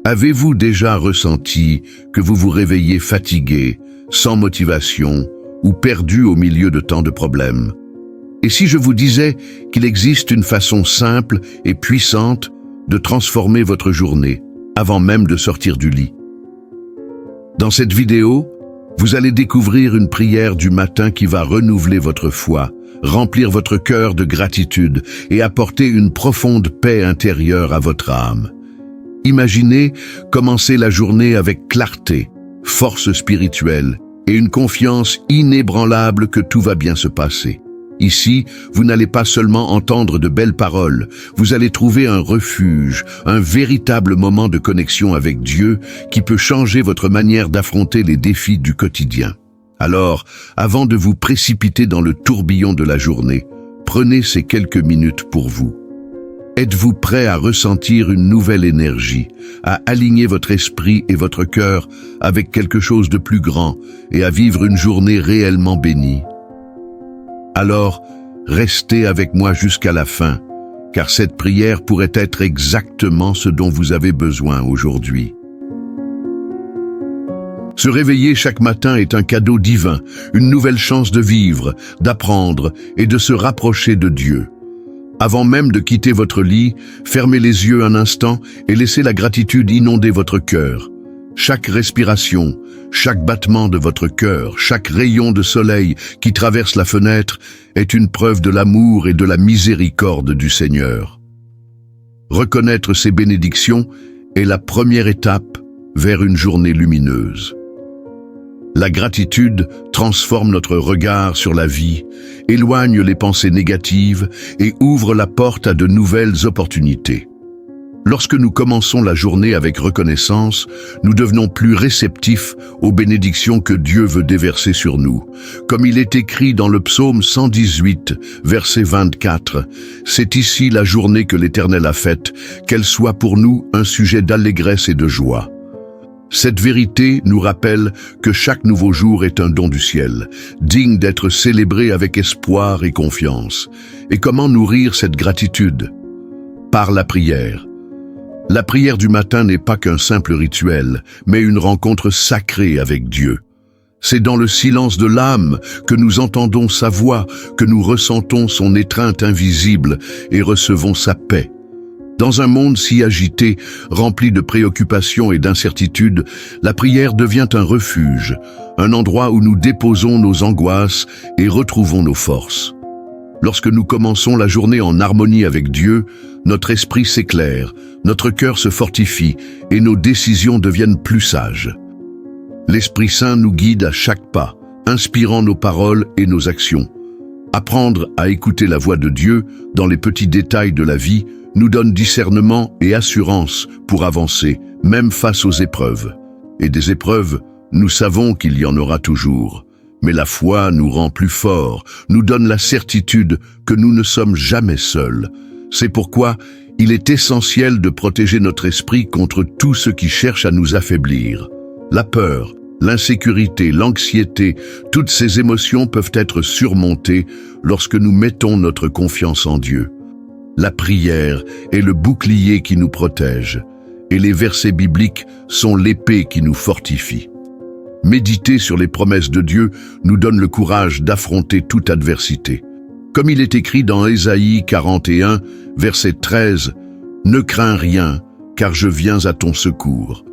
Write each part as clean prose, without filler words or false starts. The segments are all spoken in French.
Avez-vous déjà ressenti que vous vous réveillez fatigué, sans motivation ou perdu au milieu de tant de problèmes? Et si je vous disais qu'il existe une façon simple et puissante de transformer votre journée avant même de sortir du lit? Dans cette vidéo, vous allez découvrir une prière du matin qui va renouveler votre foi, remplir votre cœur de gratitude et apporter une profonde paix intérieure à votre âme. Imaginez commencer la journée avec clarté, force spirituelle et une confiance inébranlable que tout va bien se passer. Ici, vous n'allez pas seulement entendre de belles paroles, vous allez trouver un refuge, un véritable moment de connexion avec Dieu qui peut changer votre manière d'affronter les défis du quotidien. Alors, avant de vous précipiter dans le tourbillon de la journée, prenez ces quelques minutes pour vous. Êtes-vous prêt à ressentir une nouvelle énergie, à aligner votre esprit et votre cœur avec quelque chose de plus grand et à vivre une journée réellement bénie? Alors, restez avec moi jusqu'à la fin, car cette prière pourrait être exactement ce dont vous avez besoin aujourd'hui. Se réveiller chaque matin est un cadeau divin, une nouvelle chance de vivre, d'apprendre et de se rapprocher de Dieu. Avant même de quitter votre lit, fermez les yeux un instant et laissez la gratitude inonder votre cœur. Chaque respiration, chaque battement de votre cœur, chaque rayon de soleil qui traverse la fenêtre est une preuve de l'amour et de la miséricorde du Seigneur. Reconnaître ces bénédictions est la première étape vers une journée lumineuse. La gratitude transforme notre regard sur la vie, éloigne les pensées négatives et ouvre la porte à de nouvelles opportunités. Lorsque nous commençons la journée avec reconnaissance, nous devenons plus réceptifs aux bénédictions que Dieu veut déverser sur nous. Comme il est écrit dans le psaume 118, verset 24, « C'est ici la journée que l'Éternel a faite, qu'elle soit pour nous un sujet d'allégresse et de joie. » Cette vérité nous rappelle que chaque nouveau jour est un don du ciel, digne d'être célébré avec espoir et confiance. Et comment nourrir cette gratitude? Par la prière. La prière du matin n'est pas qu'un simple rituel, mais une rencontre sacrée avec Dieu. C'est dans le silence de l'âme que nous entendons sa voix, que nous ressentons son étreinte invisible et recevons sa paix. Dans un monde si agité, rempli de préoccupations et d'incertitudes, la prière devient un refuge, un endroit où nous déposons nos angoisses et retrouvons nos forces. Lorsque nous commençons la journée en harmonie avec Dieu, notre esprit s'éclaire, notre cœur se fortifie et nos décisions deviennent plus sages. L'Esprit Saint nous guide à chaque pas, inspirant nos paroles et nos actions. Apprendre à écouter la voix de Dieu dans les petits détails de la vie nous donne discernement et assurance pour avancer, même face aux épreuves. Et des épreuves, nous savons qu'il y en aura toujours. Mais la foi nous rend plus forts, nous donne la certitude que nous ne sommes jamais seuls. C'est pourquoi il est essentiel de protéger notre esprit contre tout ce qui cherche à nous affaiblir. La peur, l'insécurité, l'anxiété, toutes ces émotions peuvent être surmontées lorsque nous mettons notre confiance en Dieu. La prière est le bouclier qui nous protège, et les versets bibliques sont l'épée qui nous fortifie. Méditer sur les promesses de Dieu nous donne le courage d'affronter toute adversité. Comme il est écrit dans Ésaïe 41, verset 13, « Ne crains rien, car je viens à ton secours. »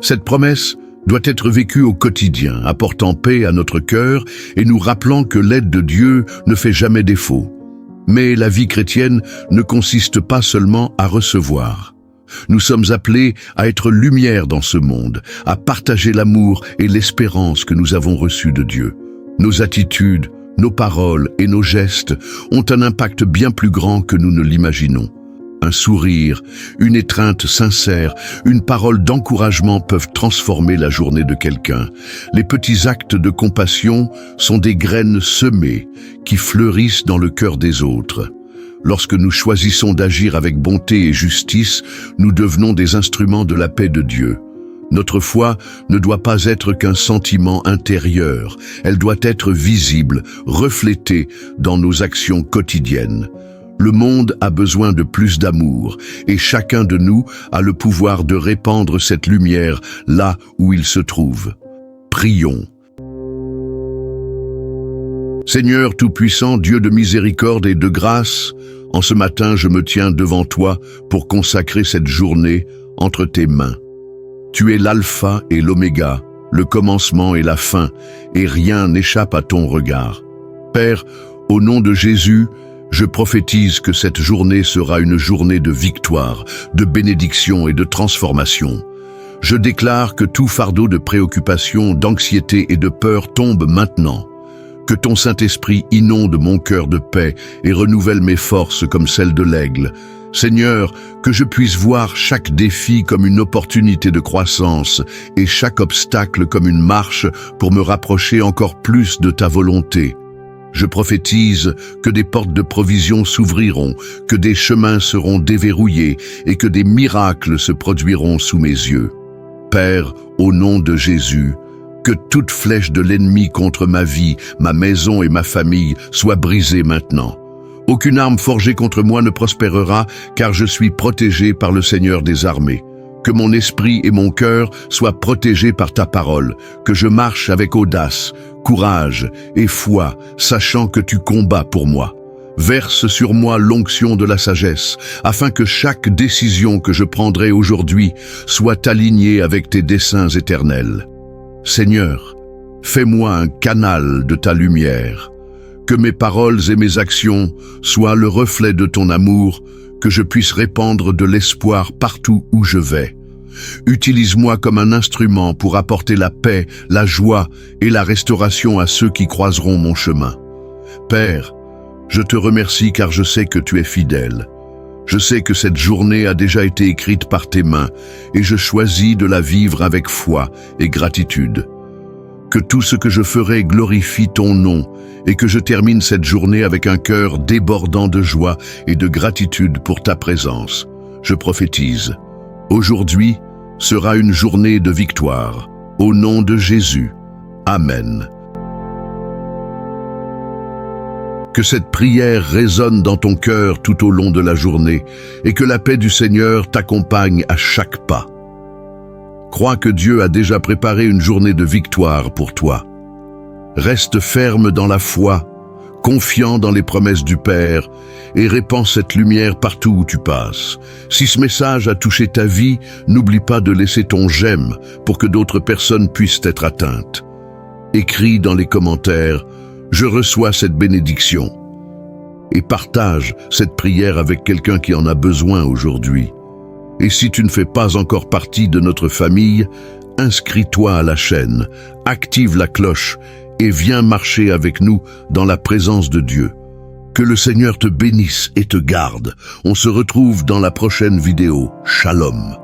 Cette promesse doit être vécue au quotidien, apportant paix à notre cœur et nous rappelant que l'aide de Dieu ne fait jamais défaut. Mais la vie chrétienne ne consiste pas seulement à recevoir. Nous sommes appelés à être lumière dans ce monde, à partager l'amour et l'espérance que nous avons reçus de Dieu. Nos attitudes, nos paroles et nos gestes ont un impact bien plus grand que nous ne l'imaginons. Un sourire, une étreinte sincère, une parole d'encouragement peuvent transformer la journée de quelqu'un. Les petits actes de compassion sont des graines semées qui fleurissent dans le cœur des autres. Lorsque nous choisissons d'agir avec bonté et justice, nous devenons des instruments de la paix de Dieu. Notre foi ne doit pas être qu'un sentiment intérieur, elle doit être visible, reflétée dans nos actions quotidiennes. Le monde a besoin de plus d'amour, et chacun de nous a le pouvoir de répandre cette lumière là où il se trouve. Prions. Seigneur Tout-Puissant, Dieu de miséricorde et de grâce, en ce matin je me tiens devant toi pour consacrer cette journée entre tes mains. Tu es l'alpha et l'oméga, le commencement et la fin, et rien n'échappe à ton regard. Père, au nom de Jésus, je prophétise que cette journée sera une journée de victoire, de bénédiction et de transformation. Je déclare que tout fardeau de préoccupation, d'anxiété et de peur tombe maintenant. Que ton Saint-Esprit inonde mon cœur de paix et renouvelle mes forces comme celles de l'aigle. Seigneur, que je puisse voir chaque défi comme une opportunité de croissance et chaque obstacle comme une marche pour me rapprocher encore plus de ta volonté. Je prophétise que des portes de provision s'ouvriront, que des chemins seront déverrouillés et que des miracles se produiront sous mes yeux. Père, au nom de Jésus, que toute flèche de l'ennemi contre ma vie, ma maison et ma famille soit brisée maintenant. Aucune arme forgée contre moi ne prospérera, car je suis protégé par le Seigneur des armées. Que mon esprit et mon cœur soient protégés par ta parole, que je marche avec audace, courage et foi, sachant que tu combats pour moi. Verse sur moi l'onction de la sagesse, afin que chaque décision que je prendrai aujourd'hui soit alignée avec tes desseins éternels. Seigneur, fais-moi un canal de ta lumière, que mes paroles et mes actions soient le reflet de ton amour, que je puisse répandre de l'espoir partout où je vais. Utilise-moi comme un instrument pour apporter la paix, la joie et la restauration à ceux qui croiseront mon chemin. Père, je te remercie car je sais que tu es fidèle. Je sais que cette journée a déjà été écrite par tes mains et je choisis de la vivre avec foi et gratitude. Que tout ce que je ferai glorifie ton nom et que je termine cette journée avec un cœur débordant de joie et de gratitude pour ta présence. Je prophétise. Aujourd'hui sera une journée de victoire. Au nom de Jésus. Amen. Que cette prière résonne dans ton cœur tout au long de la journée et que la paix du Seigneur t'accompagne à chaque pas. Crois que Dieu a déjà préparé une journée de victoire pour toi. Reste ferme dans la foi, confiant dans les promesses du Père et répands cette lumière partout où tu passes. Si ce message a touché ta vie, n'oublie pas de laisser ton j'aime pour que d'autres personnes puissent être atteintes. Écris dans les commentaires « Je reçois cette bénédiction » et partage cette prière avec quelqu'un qui en a besoin aujourd'hui. Et si tu ne fais pas encore partie de notre famille, inscris-toi à la chaîne, active la cloche et viens marcher avec nous dans la présence de Dieu. Que le Seigneur te bénisse et te garde. On se retrouve dans la prochaine vidéo. Shalom.